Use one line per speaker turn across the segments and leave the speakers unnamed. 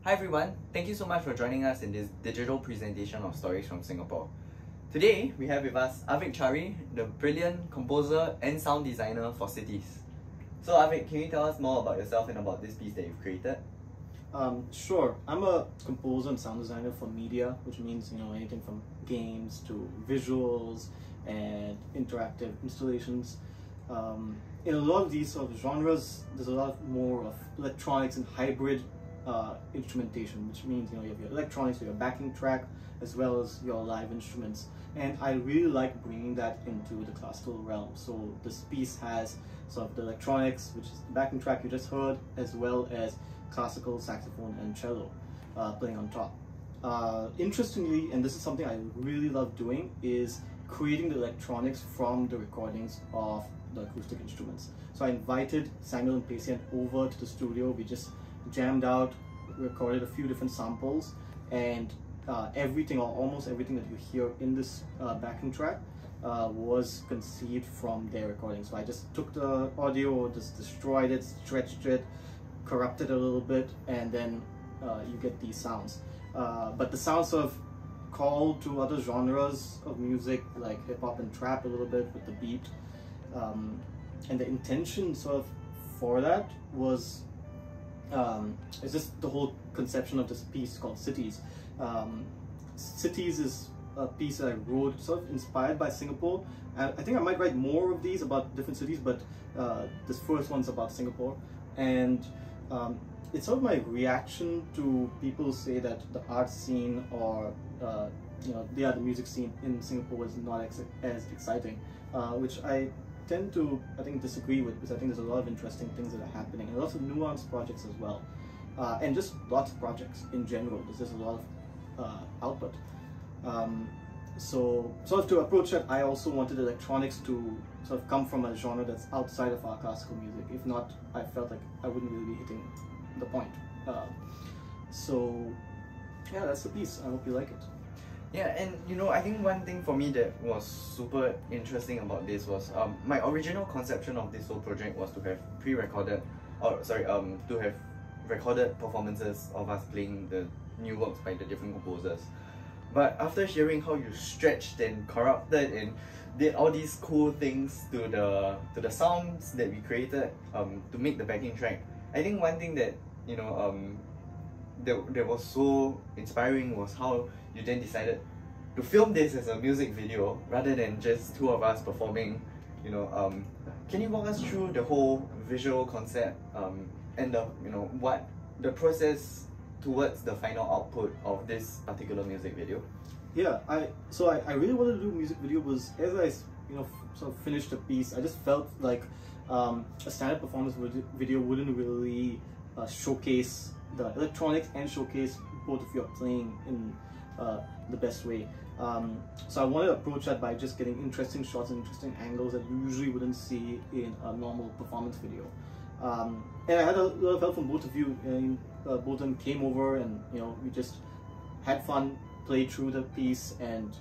Hi everyone, thank you so much for joining us in this digital presentation of Stories from Singapore. Today, we have with us Avik Chari, the brilliant composer and sound designer for cities. So Avik, can you tell us more about yourself and about this piece that you've created?
Sure. I'm a composer and sound designer for media, which means anything from games to visuals and interactive installations. In a lot of these sort of genres, there's a lot more of electronics and hybrid instrumentation, which means you have your electronics for your backing track as well as your live instruments. And I really like bringing that into the classical realm. So this piece has sort of the electronics, which is the backing track you just heard, as well as classical saxophone and cello playing on top. Interestingly, and this is something I really love doing, is creating the electronics from the recordings of the acoustic instruments. So I invited Samuel and Pei-Sian over to the studio. We just jammed out, recorded a few different samples, and everything or almost everything that you hear in this backing track was conceived from their recording. So I just took the audio, just destroyed it, stretched it, corrupted a little bit, and then you get these sounds. But the sounds sort of call to other genres of music like hip hop and trap a little bit with the beat. And the intention sort of for that was it's just the whole conception of this piece called Cities. Cities is a piece that I wrote sort of inspired by Singapore. I think I might write more of these about different cities, but this first one's about Singapore. And it's sort of my reaction to people say that the art scene or the music scene in Singapore is not as exciting, which I tend to disagree with, because I think there's a lot of interesting things that are happening and lots of nuanced projects as well, and just lots of projects in general. There's just a lot of output. So sort of to approach that, I also wanted electronics to sort of come from a genre that's outside of our classical music. If not, I felt like I wouldn't really be hitting the point. So yeah, that's the piece. I hope you like it.
Yeah, and I think one thing for me that was super interesting about this was my original conception of this whole project was to have to have recorded performances of us playing the new works by the different composers. But after hearing how you stretched and corrupted and did all these cool things to the sounds that we created to make the backing track, I think one thing that that was so inspiring was how you then decided to film this as a music video rather than just two of us performing. Can you walk us through the whole visual concept and what the process towards the final output of this particular music video?
Yeah, I really wanted to do a music video was as I sort of finished the piece, I just felt like a standard performance video wouldn't really showcase the electronics and showcase both of you are playing in the best way. So I wanted to approach that by just getting interesting shots and interesting angles that you usually wouldn't see in a normal performance video. And I had a lot of help from both of you, and both of them came over and we just had fun, played through the piece and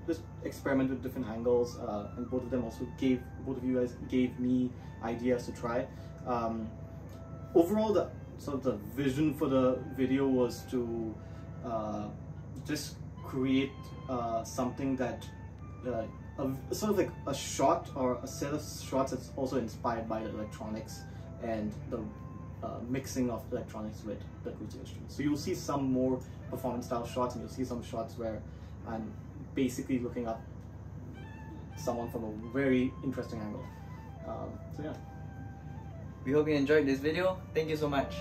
just experimented with different angles, and both of you guys gave me ideas to try. Overall, the vision for the video was to just create something that sort of like a shot or a set of shots that's also inspired by the electronics and the mixing of electronics with the acoustic instruments. So you'll see some more performance style shots, and you'll see some shots where I'm basically looking up someone from a very interesting angle. So yeah.
We hope you enjoyed this video. Thank you so much.